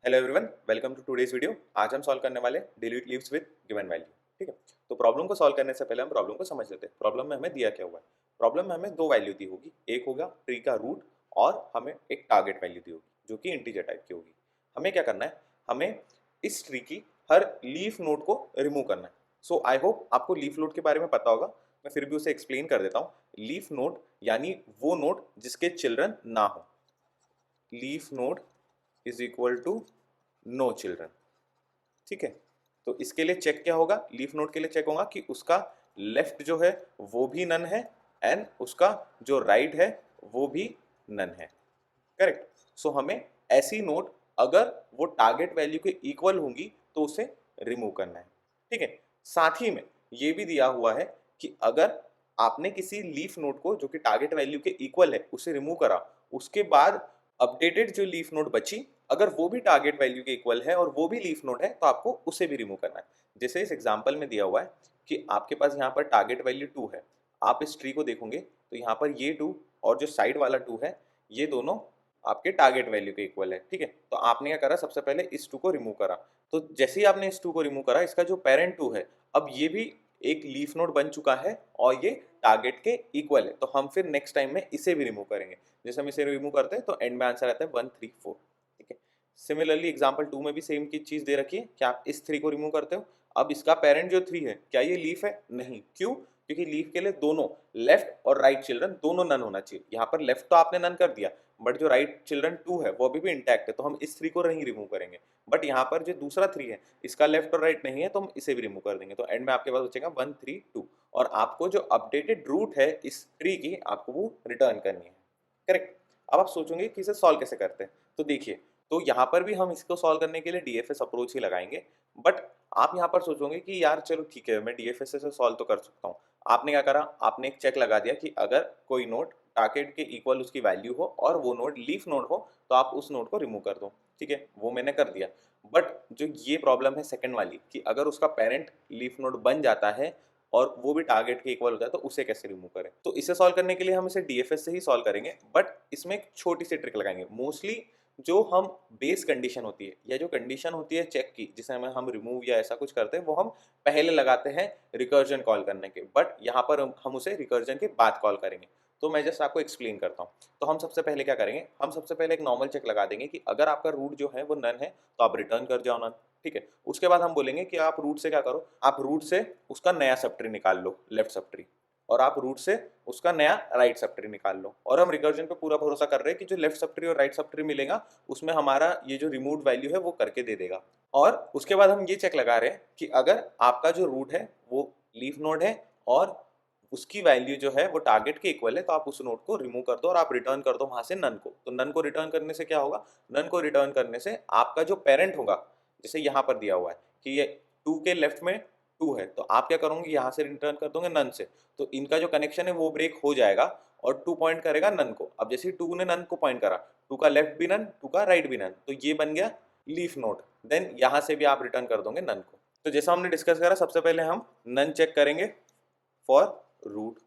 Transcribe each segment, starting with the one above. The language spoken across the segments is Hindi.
Hello everyone, welcome to today's video. आज हम सॉल्व करने वाले delete leaves with given value. ठीक है, तो प्रॉब्लम को सॉल्व करने से पहले हम प्रॉब्लम को समझ लेते हैं। प्रॉब्लम में हमें दिया क्या हुआ है। प्रॉब्लम में हमें दो वैल्यू दी होगी, एक होगा ट्री का रूट और हमें एक टारगेट वैल्यू दी होगी जो कि इंटीजर टाइप की होगी। हमें क्या करना है, हमें इस ट्री की हर लीफ नोड को रिमूव करना है। सो आई होप आपको लीफ नोड के बारे में पता होगा, मैं फिर भी उसे एक्सप्लेन कर देता हूँ। लीफ नोड यानी वो नोड जिसके चिल्ड्रन ना हो। Leaf node is equal to no children. ठीक है, तो इसके लिए चेक क्या होगा, लीफ नोड के लिए चेक होगा कि उसका लेफ्ट जो है वो भी नन है एंड उसका जो राइट है वो भी नन है। करेक्ट। सो हमें ऐसी नोड अगर वो टारगेट वैल्यू के इक्वल होंगी तो उसे रिमूव करना है। ठीक है, साथ ही में ये भी दिया हुआ है कि अगर आपने किसी लीफ नोड को जो कि टारगेट वैल्यू के इक्वल है उसे रिमूव करा, उसके बाद अपडेटेड जो लीफ नोड बची अगर वो भी टारगेट वैल्यू के इक्वल है और वो भी लीफ नोड है तो आपको उसे भी रिमूव करना है। जैसे इस एग्जांपल में दिया हुआ है कि आपके पास यहाँ पर टारगेट वैल्यू 2 है। आप इस ट्री को देखोगे तो यहाँ पर ये 2 और जो साइड वाला 2 है ये दोनों आपके टारगेट वैल्यू के इक्वल है। ठीक है, तो आपने क्या करा, सबसे पहले इस 2 को रिमूव करा। तो जैसे ही आपने इस 2 को रिमूव करा, इसका जो पेरेंट 2 है अब ये भी एक लीफ नोड बन चुका है और ये टारगेट के इक्वल है। तो हम फिर नेक्स्ट टाइम में इसे भी रिमूव करेंगे। जैसे हम इसे रिमूव करते हैं तो एंड में आंसर आता है 1 3 4। ठीक है, सिमिलरली एग्जाम्पल 2 में भी सेम की चीज दे रखी है कि आप इस 3 को रिमूव करते हो। अब इसका पेरेंट जो 3 है क्या ये लीफ है? नहीं। क्यों? क्योंकि लीफ के लिए दोनों लेफ्ट और राइट चिल्ड्रन दोनों नन होना चाहिए। यहाँ पर लेफ्ट तो आपने नन कर दिया बट जो राइट चिल्ड्रन 2 है वो अभी भी इंटैक्ट है, तो हम इस 3 को नहीं रिमूव करेंगे। बट यहाँ पर जो दूसरा 3 है इसका लेफ्ट और राइट नहीं है तो हम इसे भी रिमूव कर देंगे। तो एंड में आपके पास बचेगा 1 3 2 और आपको जो अपडेटेड रूट है इस ट्री की आपको वो रिटर्न करनी है। करेक्ट। अब आप सोचोंगे कि इसे सॉल्व कैसे करते हैं, तो देखिए, तो यहाँ पर भी हम इसको सॉल्व करने के लिए डीएफएस अप्रोच ही लगाएंगे। बट आप यहाँ पर सोचोगे कि यार चलो ठीक है, मैं डीएफएस से सॉल्व तो कर सकता हूँ। आपने क्या करा, आपने एक चेक लगा दिया कि अगर कोई नोड टारगेट के इक्वल उसकी वैल्यू हो और वो नोड लीफ नोड हो तो आप उस नोड को रिमूव कर दो। ठीक है, वो मैंने कर दिया। बट जो ये प्रॉब्लम है सेकंड वाली कि अगर उसका पेरेंट लीफ नोड बन जाता है और वो भी टारगेट के इक्वल होता है तो उसे कैसे रिमूव करें। तो इसे सॉल्व करने के लिए हम इसे डीएफएस से ही सॉल्व करेंगे। बट इसमें एक छोटी सी ट्रिक लगाएंगे। मोस्टली जो हम बेस कंडीशन होती है या जो कंडीशन होती है चेक की जिसे हम रिमूव या ऐसा कुछ करते हैं वो हम पहले लगाते हैं रिकर्जन कॉल करने के। बट यहाँ पर हम उसे रिकर्जन के बाद कॉल करेंगे। तो मैं जस्ट आपको एक्सप्लेन करता हूँ। तो हम सबसे पहले क्या करेंगे, हम सबसे पहले एक नॉर्मल चेक लगा देंगे कि अगर आपका रूट जो है वो नन है तो आप रिटर्न कर जाओ नन। ठीक है, उसके बाद हम बोलेंगे कि आप रूट से क्या करो, आप रूट से उसका नया सब ट्री निकाल लो, लेफ्ट सब ट्री, और आप रूट से उसका नया राइट सब ट्री निकाल लो। और हम रिकर्जन पे पूरा भरोसा कर रहे हैं कि जो लेफ्ट सब ट्री और राइट सब ट्री मिलेगा उसमें हमारा ये जो रिमूव वैल्यू है वो करके दे देगा। और उसके बाद हम ये चेक लगा रहे हैं कि अगर आपका जो रूट है वो लीफ नोड है और उसकी वैल्यू जो है वो टारगेट के इक्वल है तो आप उस नोड को रिमूव कर दो और आप रिटर्न कर दो वहां से नन को। तो नन को रिटर्न करने से क्या होगा, नन को रिटर्न करने से आपका जो पेरेंट होगा, जैसे यहाँ पर दिया हुआ है कि ये 2 के लेफ्ट में 2 है तो आप क्या करोगे, यहाँ से रिटर्न कर दोगे नन से। तो इनका जो कनेक्शन है वो ब्रेक हो जाएगा और 2 पॉइंट करेगा नन को। अब जैसे 2 ने नन को पॉइंट करा, 2 का लेफ्ट भी नन 2 का राइट भी नन, तो ये बन गया लीफ नोड। देन यहाँ से भी आप रिटर्न कर दोगे नन को। तो जैसा हमने डिस्कस करा, सबसे पहले हम नन चेक करेंगे फॉर रूट।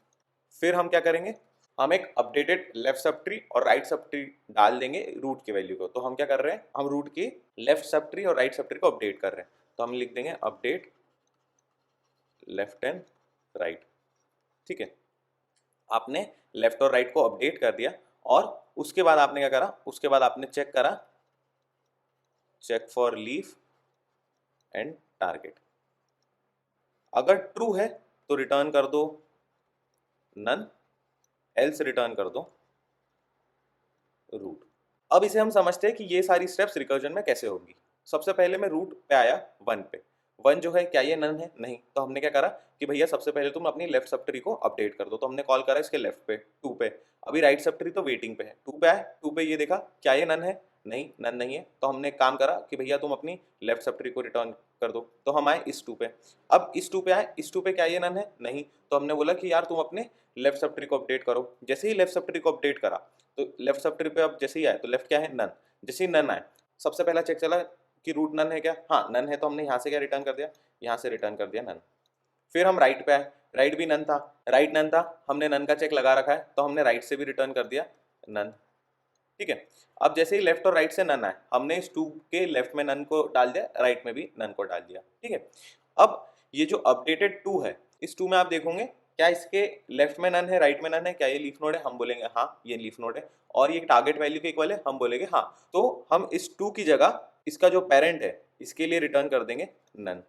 फिर हम क्या करेंगे, हम एक अपडेटेड लेफ्ट सब ट्री और राइट सब ट्री डाल देंगे रूट की वैल्यू को। तो हम क्या कर रहे हैं, हम रूट की लेफ्ट सब ट्री और राइट सब ट्री को अपडेट कर रहे हैं। तो हम लिख देंगे अपडेट लेफ्ट एंड राइट। ठीक है, आपने लेफ्ट और राइट को अपडेट कर दिया और उसके बाद आपने क्या करा, उसके बाद आपने चेक करा, check for leaf and target. अगर ट्रू है तो रिटर्न कर दो नन, एल्स रिटर्न कर दो रूट। अब इसे हम समझते हैं कि ये सारी स्टेप्स रिकर्जन में कैसे होंगी। सबसे पहले मैं रूट पे आया 1 पे। 1 जो है क्या ये नन है? नहीं। तो हमने क्या करा कि भैया सबसे पहले तुम अपनी लेफ्ट सब ट्री को अपडेट कर दो। तो हमने कॉल करा इसके लेफ्ट पे 2 पे। अभी राइट सब ट्री तो वेटिंग पे है, 2 पे आए, 2 पे ये देखा क्या ये नन है? नहीं, नन नहीं है। तो हमने एक काम करा कि भैया तुम अपनी लेफ्ट सब ट्री को रिटर्न कर दो। तो हम आए इस 2 पे। अब इस 2 पे आए, इस 2 पे क्या ये नन है? नहीं। तो हमने बोला कि यार तुम अपने लेफ्ट सब ट्री को अपडेट करो। जैसे ही लेफ्ट सब ट्री को अपडेट करा तो लेफ्ट सब ट्री पे अब जैसे ही आए तो लेफ्ट क्या है? नन। जैसे ही नन आए, सबसे पहला चेक चला कि रूट नन है क्या? हाँ नन है। तो हमने यहाँ से क्या रिटर्न कर दिया? यहाँ से रिटर्न कर दिया नन। फिर हम राइट पे आए, राइट भी नन था, राइट नन था, हमने नन का चेक लगा रखा है तो हमने राइट से भी रिटर्न कर दिया नन। ठीक है। अब जैसे ही लेफ्ट और राइट से नन आए, हमने इस 2 के लेफ्ट में नन को डाल दिया, राइट में भी नन को डाल दिया, ठीक है। अब ये जो अपडेटेड 2 है, इस 2 में आप देखोगे क्या इसके लेफ्ट में नन है, राइट में नन है, क्या ये लीफ नोड है? हम बोलेंगे हाँ ये लीफ नोड है। और ये टारगेट वैल्यू के इक्वल है, हम बोलेंगे हाँ। तो हम इस 2 की जगह इसका जो पेरेंट है इसके लिए रिटर्न कर देंगे नन,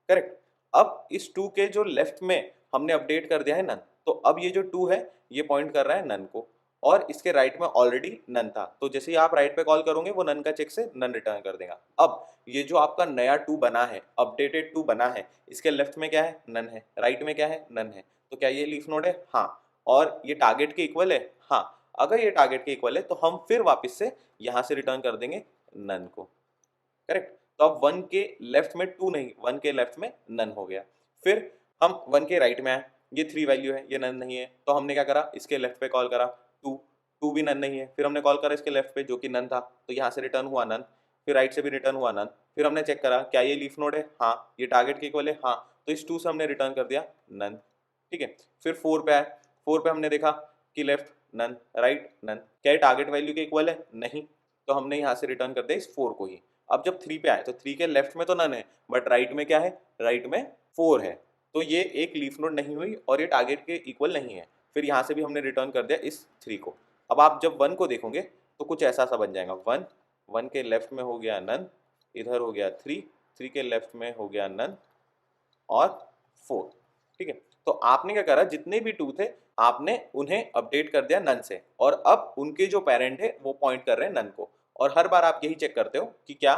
करेक्ट। अब इस 2 के जो लेफ्ट में हमने अपडेट कर दिया है नन, तो अब ये जो 2 है ये पॉइंट कर रहा है नन को, और इसके राइट में ऑलरेडी नन था, तो जैसे ही आप राइट पे कॉल करोगे वो नन का चेक से नन रिटर्न कर देगा। अब ये जो आपका नया 2 बना है, अपडेटेड 2 बना है, इसके लेफ्ट में क्या है? नन है। राइट में क्या है? नन है। तो क्या ये लीफ नोड है? हाँ। और ये टारगेट के इक्वल है? हाँ। अगर ये टारगेट के इक्वल है तो हम फिर वापस से यहाँ से रिटर्न कर देंगे नन को, करेक्ट। तो अब 1 के लेफ्ट में 2 नहीं, 1 के लेफ्ट में नन हो गया। फिर हम 1 के राइट में आए, ये 3 वैल्यू है, ये नन नहीं है, तो हमने क्या करा? इसके लेफ्ट पे कॉल करा 2, 2 भी नन नहीं है। फिर हमने कॉल करा इसके लेफ्ट पे जो कि नन था, तो यहाँ से रिटर्न हुआ नन। फिर राइट से भी रिटर्न हुआ नन। फिर हमने चेक करा क्या ये लीफ नोड है? हाँ। ये टारगेट के इक्वल है? हाँ। तो इस 2 से हमने रिटर्न कर दिया नन, ठीक है। फिर 4 पे आए, 4 पे हमने देखा कि लेफ्ट नन, राइट नन, क्या ये टारगेट वैल्यू के इक्वल है? नहीं। तो हमने यहाँ से रिटर्न कर दिया इस 4 को ही। अब जब 3 पे आए तो 3 के लेफ्ट में तो नन है, बट राइट में क्या है? राइट में 4 है, तो ये एक लीफ नोड नहीं हुई और ये टारगेट के इक्वल नहीं है। फिर यहाँ से भी हमने रिटर्न कर दिया इस 3 को। अब आप जब 1 को देखोगे तो कुछ ऐसा सा बन जाएगा, 1, 1 के लेफ्ट में हो गया नन, इधर हो गया 3, 3 के लेफ्ट में हो गया नन और 4, ठीक है। तो आपने क्या करा? जितने भी 2 थे आपने उन्हें अपडेट कर दिया नन से, और अब उनके जो पेरेंट है वो पॉइंट कर रहे हैं नन को। और हर बार आप यही चेक करते हो कि क्या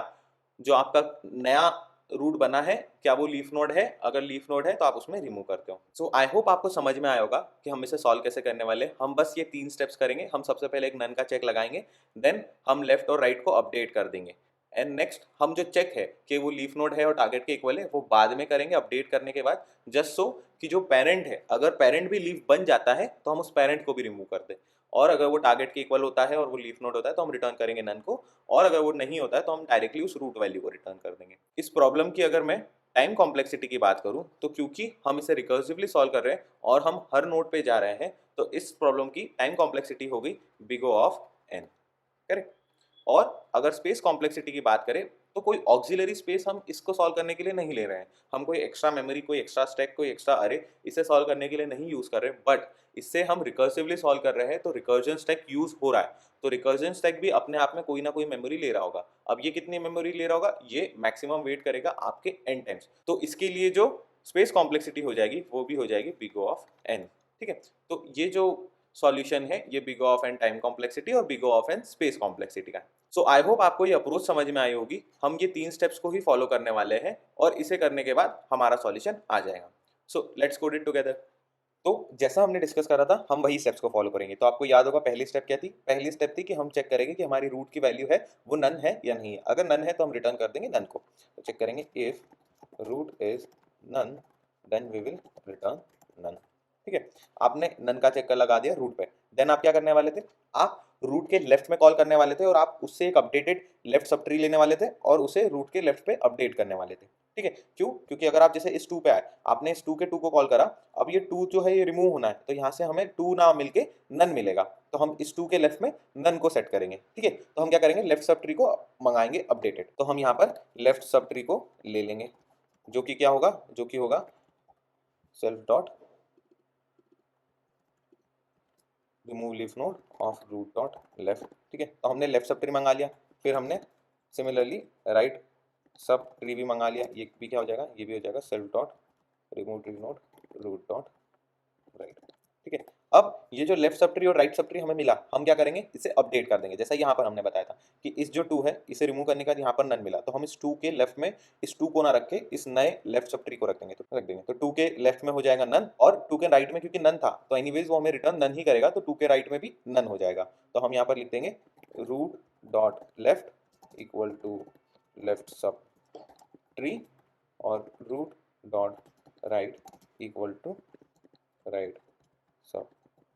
जो आपका नया रूट बना है क्या वो लीफ नोड है? अगर लीफ नोड है तो आप उसमें रिमूव करते हो। सो आई होप आपको समझ में आया होगा कि हम इसे सॉल्व कैसे करने वाले हैं। हम बस ये 3 स्टेप्स करेंगे। हम सबसे पहले एक नन का चेक लगाएंगे, देन हम लेफ्ट और राइट को अपडेट कर देंगे, एंड नेक्स्ट हम जो चेक है कि वो लीफ नोड है और टारगेट के इक्वल है वो बाद में करेंगे अपडेट करने के बाद, जस्ट सो कि जो पेरेंट है, अगर पेरेंट भी लीफ बन जाता है तो हम उस पेरेंट को भी रिमूव कर दें, और अगर वो टारगेट के इक्वल होता है और वो लीफ नोड होता है तो हम रिटर्न करेंगे नन को, और अगर वो नहीं होता है तो हम डायरेक्टली उस रूट वैल्यू को रिटर्न कर देंगे। इस प्रॉब्लम की अगर मैं टाइम कॉम्प्लेक्सिटी की बात करूं तो क्योंकि हम इसे रिकर्सिवली सॉल्व कर रहे हैं और हम हर नोड पे जा रहे हैं, तो इस प्रॉब्लम की टाइम कॉम्प्लेक्सिटी हो गई big O of n, correct. और अगर स्पेस कॉम्प्लेक्सिटी की बात करें तो कोई ऑक्सिलरी स्पेस हम इसको सॉल्व करने के लिए नहीं ले रहे हैं। हम कोई एक्स्ट्रा मेमोरी, कोई एक्स्ट्रा स्टैक, कोई एक्स्ट्रा अरे इसे सॉल्व करने के लिए नहीं यूज कर रहे, बट इससे हम रिकर्सिवली सॉल्व कर रहे हैं तो रिकर्जन स्टैक यूज हो रहा है। तो रिकर्जन स्टैक भी अपने आप में कोई ना कोई मेमोरी ले रहा होगा। अब ये कितनी मेमोरी ले रहा होगा? ये मैक्सिमम वेट करेगा आपके n टाइम्स। तो इसके लिए जो स्पेस कॉम्प्लेक्सिटी हो जाएगी वो भी हो जाएगी बिग O ऑफ n, ठीक है। तो ये जो सॉल्यूशन है ये big O of n time complexity और big O of n space complexity का है। सो आई होप आपको ये अप्रोच समझ में आई होगी। हम ये 3 स्टेप्स को ही फॉलो करने वाले हैं और इसे करने के बाद हमारा सॉल्यूशन आ जाएगा। So let's code it together. तो जैसा हमने डिस्कस करा था हम वही स्टेप्स को फॉलो करेंगे। तो आपको याद होगा पहली स्टेप क्या थी? पहली स्टेप थी कि हम चेक करेंगे कि हमारी रूट की वैल्यू है वो नन है या नहीं है। अगर नन है तो हम रिटर्न कर देंगे नन को। तो चेक करेंगे if root is none then we will return none, ठीक है। आपने नन का चेक कर लगा दिया रूट पे, देन आप क्या करने वाले थे? आप रूट के लेफ्ट में कॉल करने वाले थे और आप उससे एक अपडेटेड लेफ्ट सब ट्री लेने वाले थे और उसे रूट के लेफ्ट पे अपडेट करने वाले थे, ठीक है। क्यों? क्योंकि अगर आप जैसे इस 2 पे आए, आपने इस 2 के 2 को कॉल करा, अब ये 2 जो है ये रिमूव होना है, तो यहाँ से हमें 2 ना मिलके नन मिलेगा, तो हम इस 2 के लेफ्ट में नन को सेट करेंगे, ठीक है। तो हम क्या करेंगे? लेफ्ट सब ट्री को मंगाएंगे अपडेटेड। तो हम यहाँ पर लेफ्ट सब ट्री को ले लेंगे, जो कि क्या होगा? जो कि होगा self dot remove leaf node of root dot left, ठीक है। तो हमने लेफ्ट सब ट्री मंगा लिया, फिर हमने सिमिलरली राइट सब ट्री भी मंगा लिया। ये भी क्या हो जाएगा? ये भी हो जाएगा self dot remove tree node root dot right, ठीक है। अब ये जो लेफ्ट सब ट्री और राइट सब ट्री हमें मिला, हम क्या करेंगे? इसे अपडेट कर देंगे। जैसा यहाँ पर हमने बताया था कि इस जो 2 है इसे रिमूव करने का यहाँ पर नन मिला, तो हम इस 2 के लेफ्ट में इस 2 को ना रख के इस नए लेफ्ट सब ट्री को रख देंगे, तो रख देंगे। तो 2 के लेफ्ट में हो जाएगा नन, और 2 के राइट में क्योंकि नन था तो एनीवेज वो हमें रिटर्न नन ही करेगा, तो 2 के राइट में भी नन हो जाएगा। तो हम यहाँ पर लिख देंगे root dot left equal to left subtree और root dot right equal to right sub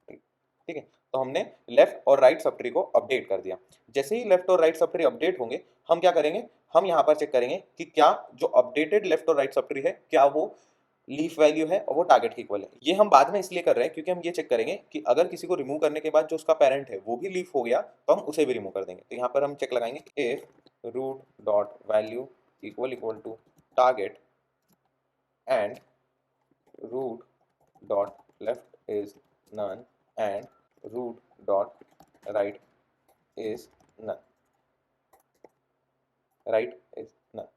tree, ठीक है। तो हमने लेफ्ट और राइट सब ट्री को अपडेट कर दिया। जैसे ही लेफ्ट और राइट सब ट्री अपडेट होंगे हम क्या करेंगे? हम यहाँ पर चेक करेंगे कि क्या जो अपडेटेड लेफ्ट और राइट सब ट्री है क्या वो लीफ वैल्यू है और वो टारगेट के इक्वल है। ये हम बाद में इसलिए कर रहे हैं क्योंकि हम ये चेक करेंगे कि अगर किसी को रिमूव करने के बाद जो उसका पेरेंट है वो भी लीफ हो गया तो हम उसे भी रिमूव कर देंगे। तो यहाँ पर हम चेक लगाएंगे if root dot value equal to target and root dot left is none and root dot right is none, right is none,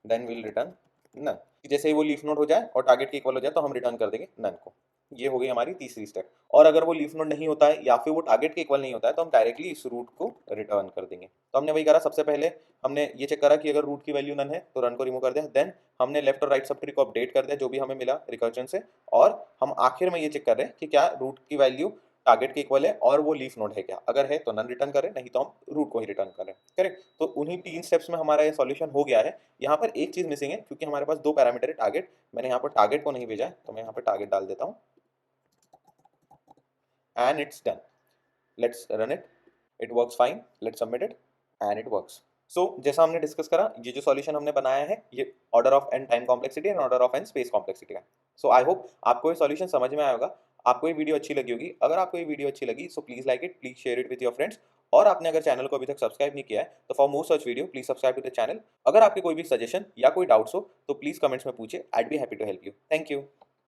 then we'll return none। जैसे ही वो लीफ नोड हो जाए और टारगेट के इक्वल हो जाए तो हम रिटर्न कर देंगे नन को। ये हो गई हमारी तीसरी स्टेप। और अगर वो लीफ नोड नहीं होता है या फिर वो टारगेट के इक्वल नहीं होता है तो हम डायरेक्टली इस रूट को रिटर्न कर देंगे। तो हमने वही करा, सबसे पहले हमने ये चेक करा कि अगर रूट की वैल्यू नन है तो रन को रिमूव कर दिया, देन हमने लेफ्ट और राइट सब ट्री को अपडेट कर दिया जो भी हमें मिला रिकर्जन से, और हम आखिर में ये चेक कर रहे हैं कि क्या रूट की वैल्यू टारगेट के इक्वल है और वो लीफ नोड है क्या। अगर है तो नन रिटर्न करें, नहीं तो हम रूट को ही रिटर्न करें। करेक्ट। तो उन्हीं 3 स्टेप्स में हमारा ये सॉल्यूशन हो गया है। यहाँ पर एक चीज मिसिंग है क्योंकि हमारे पास 2 पैरामीटर है टारगेट, मैंने यहाँ पर टारगेट को नहीं भेजा है तो मैं यहाँ पर टारगेट डाल देता हूँ and it's done. Let's run it, it works fine, let's submit it and it works. So जैसा हमने डिस्कस करा, ये जो सॉल्यूशन हमने बनाया है ये order of n time complexity and order of n space complexity का। सो आई होप आपको ये सॉल्यूशन समझ में आया होगा, आपको ये वीडियो अच्छी लगी होगी। अगर आपको ये वीडियो अच्छी लगी so please like it, please share it with your friends, और आपने अगर चैनल को अभी तक सब्सक्राइब नहीं किया है तो for more such video please subscribe to the channel. अगर आपके कोई भी सजेशन या कोई डाउट्स हो तो प्लीज कमेंट्स में पूछे, I will be happy to help you. Thank you.